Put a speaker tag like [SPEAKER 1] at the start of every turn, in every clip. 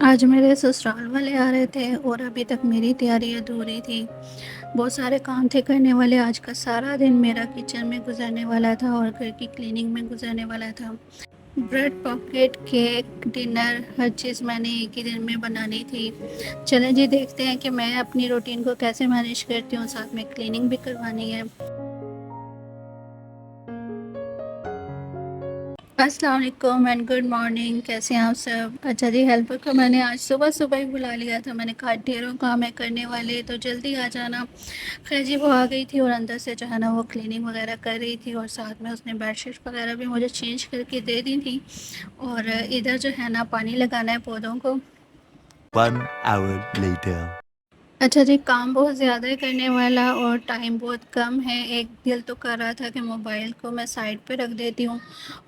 [SPEAKER 1] आज मेरे ससुराल वाले आ रहे थे और अभी तक मेरी तैयारी अधूरी थी। बहुत सारे काम थे करने वाले। आज का सारा दिन मेरा किचन में गुजरने वाला था और घर की क्लीनिंग में गुजरने वाला था। ब्रेड पॉकेट, केक, डिनर, हर चीज़ मैंने एक ही दिन में बनानी थी। चलें जी, देखते हैं कि मैं अपनी रूटीन को कैसे मैनेज करती हूँ, साथ में क्लीनिंग भी करवानी है। अस्सलाम वालेकुम एंड गुड मॉर्निंग। कैसे हैं आप सब? अच्छा जी, हेल्पर को मैंने आज सुबह सुबह ही बुला लिया था। मैंने कहा ढेरों काम है करने वाले, तो जल्दी आ जाना। खैर जी, वो आ गई थी और अंदर से जो है ना वो क्लीनिंग वगैरह कर रही थी और साथ में उसने बेडशीट वगैरह भी मुझे चेंज करके दे दी थी। और इधर जो है ना पानी लगाना है पौधों को।
[SPEAKER 2] 1 hour later.
[SPEAKER 1] अच्छा जी, काम बहुत ज़्यादा है करने वाला और टाइम बहुत कम है। एक दिल तो कर रहा था कि मोबाइल को मैं साइड पे रख देती हूँ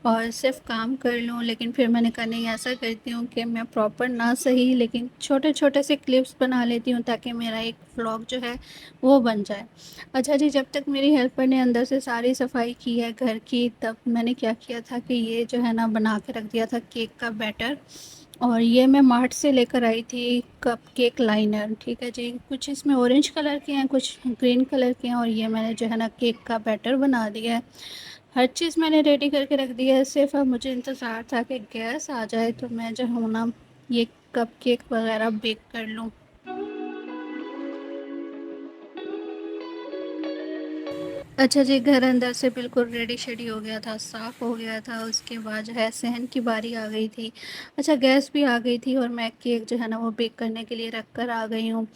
[SPEAKER 1] और सिर्फ काम कर लूँ, लेकिन फिर मैंने कहा नहीं, ऐसा करती हूँ कि मैं प्रॉपर ना सही लेकिन छोटे छोटे से क्लिप्स बना लेती हूँ ताकि मेरा एक व्लॉग जो है वो बन जाए। अच्छा जी, जब तक मेरी हेल्पर ने अंदर से सारी सफाई की है घर की, तब मैंने क्या किया था कि ये जो है ना बना के रख दिया था केक का बैटर। और ये मैं मार्ट से लेकर आई थी कप केक लाइनर। ठीक है जी, कुछ इसमें ऑरेंज कलर के हैं, कुछ ग्रीन कलर के हैं। और ये मैंने जो है ना केक का बैटर बना दिया है। हर चीज़ मैंने रेडी करके रख दिया है। सिर्फ अब मुझे इंतज़ार था कि गैस आ जाए तो मैं जो हूँ ना ये कप केक वगैरह बेक कर लूँ। अच्छा जी, घर अंदर से बिल्कुल रेडी शेडी हो गया था, साफ़ हो गया था। उसके बाद जो है सहन की बारी आ गई थी। अच्छा, गैस भी आ गई थी और मैं केक जो है ना वो बेक करने के लिए रख कर आ गई हूँ।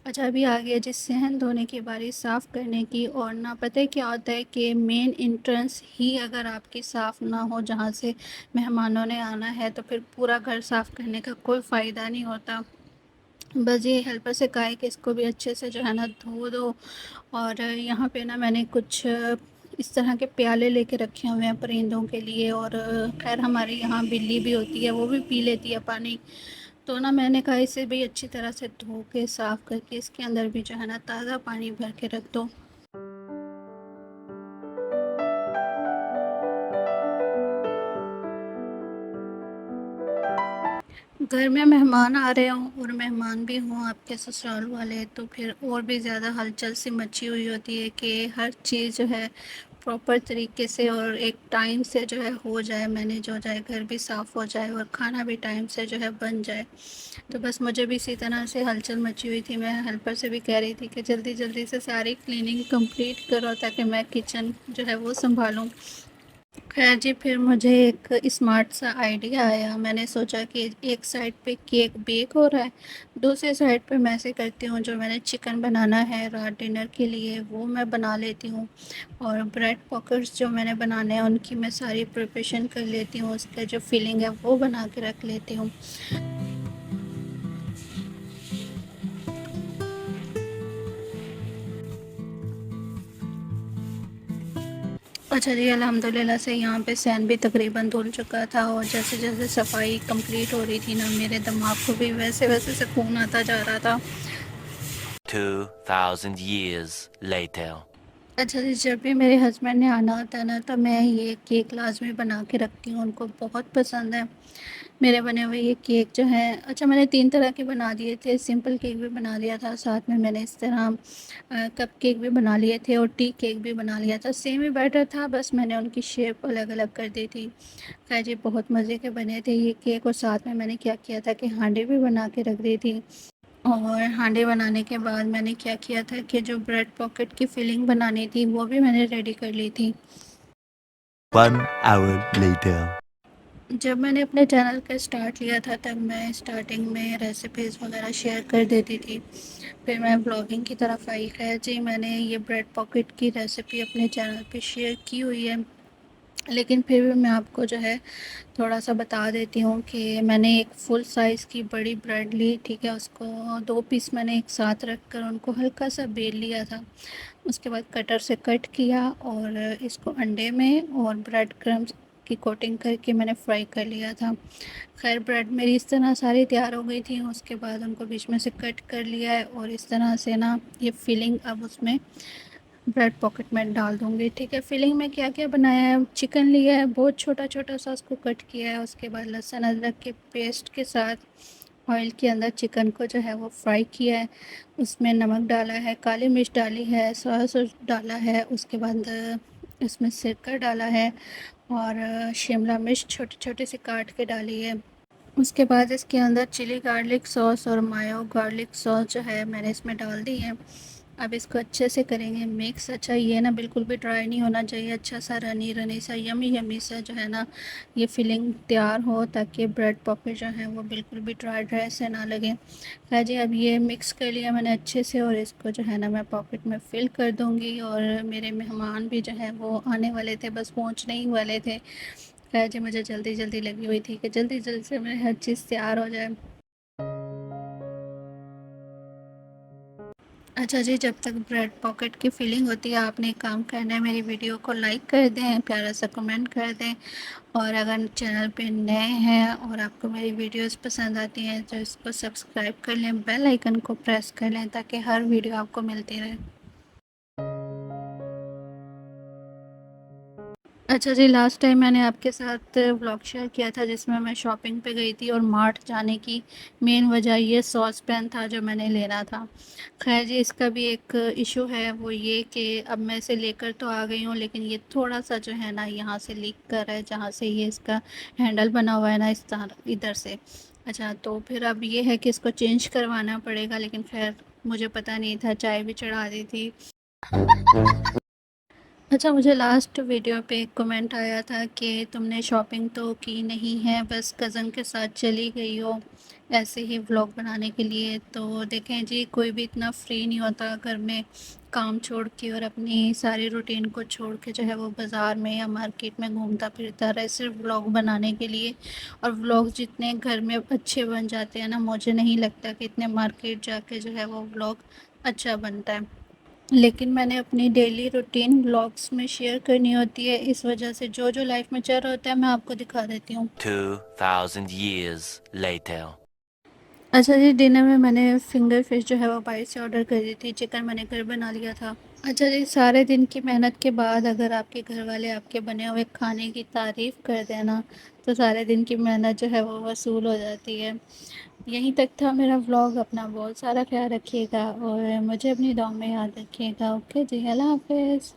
[SPEAKER 1] अच्छा, अभी आ गया जी सहन धोने की बारी, साफ़ करने की। और ना पता है क्या होता है कि मेन एंट्रेंस ही अगर आपकी साफ़ ना हो, जहाँ से मेहमानों ने आना है, तो फिर पूरा घर साफ़ करने का कोई फ़ायदा नहीं होता। बस ये हेल्पर से कहा है कि इसको भी अच्छे से जो है ना धो दो। और यहाँ पे ना मैंने कुछ इस तरह के प्याले लेके रखे हुए हैं परिंदों के लिए। और खैर हमारे यहाँ बिल्ली भी होती है, वो भी पी लेती है पानी। तो ना मैंने कहा इसे भी अच्छी तरह से धो के साफ़ करके इसके अंदर भी जो है ना ताज़ा पानी भर के रख दो। घर में मेहमान आ रहे हों और मेहमान भी हों आपके ससुराल वाले, तो फिर और भी ज़्यादा हलचल सी मची हुई होती है कि हर चीज़ जो है प्रॉपर तरीके से और एक टाइम से जो है हो जाए, मैनेज हो जाए, घर भी साफ़ हो जाए और खाना भी टाइम से जो है बन जाए। तो बस मुझे भी इसी तरह से हलचल मची हुई थी। मैं हेल्पर से भी कह रही थी कि जल्दी जल्दी से सारी क्लीनिंग कंप्लीट करो ताकि मैं किचन जो है वो संभालूँ। खैर जी, फिर मुझे एक स्मार्ट सा आइडिया आया। मैंने सोचा कि एक साइड पे केक बेक हो रहा है, दूसरी साइड पे मैं ऐसे करती हूँ, जो मैंने चिकन बनाना है रात डिनर के लिए वो मैं बना लेती हूँ। और ब्रेड पॉकेट्स जो मैंने बनाने हैं उनकी मैं सारी प्रिपरेशन कर लेती हूँ, उसका जो फिलिंग है वो बना के रख लेती हूँ। अच्छा जी, अल्हम्दुलिल्लाह से यहाँ पे सहन भी तकरीबन धुल चुका था। और जैसे जैसे सफाई कंप्लीट हो रही थी ना, मेरे दिमाग को भी वैसे वैसे सुकून आता जा रहा था।
[SPEAKER 2] 2000 years later.
[SPEAKER 1] अच्छा जी, जब भी मेरे हस्बैंड ने आना होता है ना, तो मैं ये केक लाज़मी बना के रखती हूँ, उनको बहुत पसंद है मेरे बने हुए ये केक जो है। अच्छा, मैंने 3 तरह के बना दिए थे, सिंपल केक भी बना दिया था, साथ में मैंने इस तरह कप केक भी बना लिए थे और टी केक भी बना लिया था। सेम ही बैटर था, बस मैंने उनकी शेप अलग-अलग कर दी थी। ख़ैर जी, बहुत मज़े के बने थे ये केक। और साथ में मैंने क्या किया था कि हांडी भी बना के रख दी थी। और हांडी बनाने के बाद मैंने क्या किया था कि जो ब्रेड पॉकेट की फिलिंग बनानी थी वो भी मैंने रेडी कर ली थी।
[SPEAKER 2] 1 hour later.
[SPEAKER 1] जब मैंने अपने चैनल का स्टार्ट लिया था, तब मैं स्टार्टिंग में रेसिपीज़ वगैरह शेयर कर देती थी। फिर मैं ब्लॉगिंग की तरफ आई। खैर जी, मैंने ये ब्रेड पॉकेट की रेसिपी अपने चैनल पे शेयर की हुई है, लेकिन फिर भी मैं आपको जो है थोड़ा-सा बता देती हूँ कि मैंने एक फुल साइज़ की बड़ी ब्रेड ली, ठीक है? उसको 2 पीस मैंने एक साथ रख कर उनको हल्का-सा बेल लिया था। उसके बाद कटर से कट किया और इसको अंडे में और ब्रेड क्रम्स की कोटिंग करके मैंने फ्राई कर लिया था। खैर ब्रेड मेरी इस तरह सारी तैयार हो गई थी। उसके बाद उनको बीच में से कट कर लिया है और इस तरह से ना ये फिलिंग अब उसमें ब्रेड पॉकेट में डाल दूँगी। ठीक है, फिलिंग में क्या-क्या बनाया है, चिकन लिया है, बहुत छोटा-छोटा सा उसको कट किया है। उसके बाद लहसुन अदरक के पेस्ट के साथ ऑयल के अंदर चिकन को जो है वो फ्राई किया है, उसमें नमक डाला है, काली मिर्च डाली है, सोया सॉस डाला है, उसके बाद इसमें सिरका डाला है और शिमला मिर्च छोटी-छोटी सी काट के डाली है। उसके बाद इसके अंदर चिली गार्लिक सॉस और मायो गार्लिक सॉस जो है मैंने इसमें डाल दी है। अब इसको अच्छे से करेंगे मिक्स। अच्छा ये ना बिल्कुल भी ड्राई नहीं होना चाहिए, अच्छा सा रनी रनी सा यमी यमी सा जो है ना ये फिलिंग तैयार हो, ताकि ब्रेड पॉकेट जो है वो बिल्कुल भी ड्राई ड्राई से ना लगे। है जी, अब ये मिक्स कर लिया मैंने अच्छे से और इसको जो है ना मैं पॉकेट में फिल कर दूँगी। और मेरे मेहमान भी जो है वो आने वाले थे, बस पहुँचने ही वाले थे। है जी, मुझे जल्दी जल्दी लगी हुई थी कि जल्दी जल्दी से मेरी हर चीज़ तैयार हो जाए। अच्छा जी, जब तक ब्रेड पॉकेट की फिलिंग होती है आपने एक काम करना है, मेरी वीडियो को लाइक कर दें, प्यारा सा कमेंट कर दें और अगर चैनल पे नए हैं और आपको मेरी वीडियोस पसंद आती हैं तो इसको सब्सक्राइब कर लें, बेल आइकन को प्रेस कर लें ताकि हर वीडियो आपको मिलती रहे। अच्छा जी, लास्ट टाइम मैंने आपके साथ व्लॉग शेयर किया था जिसमें मैं शॉपिंग पे गई थी और मार्ट जाने की मेन वजह ये सॉस पैन था जो मैंने लेना था। खैर जी, इसका भी एक इशू है, वो ये कि अब मैं इसे लेकर तो आ गई हूँ लेकिन ये थोड़ा सा जो है ना यहाँ से लीक कर रहा है, जहाँ से ये इसका हैंडल बना हुआ है ना इस तरह इधर से। अच्छा तो फिर अब ये है कि इसको चेंज करवाना पड़ेगा, लेकिन खैर मुझे पता नहीं था, चाय भी चढ़ा दी थी। अच्छा, मुझे लास्ट वीडियो पे एक कमेंट आया था कि तुमने शॉपिंग तो की नहीं है, बस कज़न के साथ चली गई हो ऐसे ही व्लॉग बनाने के लिए। तो देखें जी, कोई भी इतना फ्री नहीं होता घर में काम छोड़ के और अपनी सारी रूटीन को छोड़ के जो है वो बाज़ार में या मार्केट में घूमता फिरता रहे सिर्फ व्लॉग बनाने के लिए। और व्लॉग जितने घर में अच्छे बन जाते हैं ना, मुझे नहीं लगता कि इतने मार्केट जाके जो है वो व्लॉग अच्छा बनता है। लेकिन मैंने अपनी डेली रूटीन व्लॉग्स में शेयर करनी होती है, इस वजह से जो जो लाइफ में चल रहा होता है मैं आपको दिखा देती हूँ।
[SPEAKER 2] 2,000 years later.
[SPEAKER 1] अच्छा जी, डिनर में मैंने फिंगर फिश जो है वो बाहर से ऑर्डर कर दी थी, चिकन मैंने घर बना लिया था। अच्छा जी, सारे दिन की मेहनत के बाद अगर आपके घर वाले आपके बने हुए खाने की तारीफ़ कर दें ना, तो सारे दिन की मेहनत जो है वो वसूल हो जाती है। यहीं तक था मेरा व्लॉग। अपना बहुत सारा ख्याल रखिएगा और मुझे अपनी दुआ में याद रखिएगा। ओके जी, अल्लाह हाफ़िज़।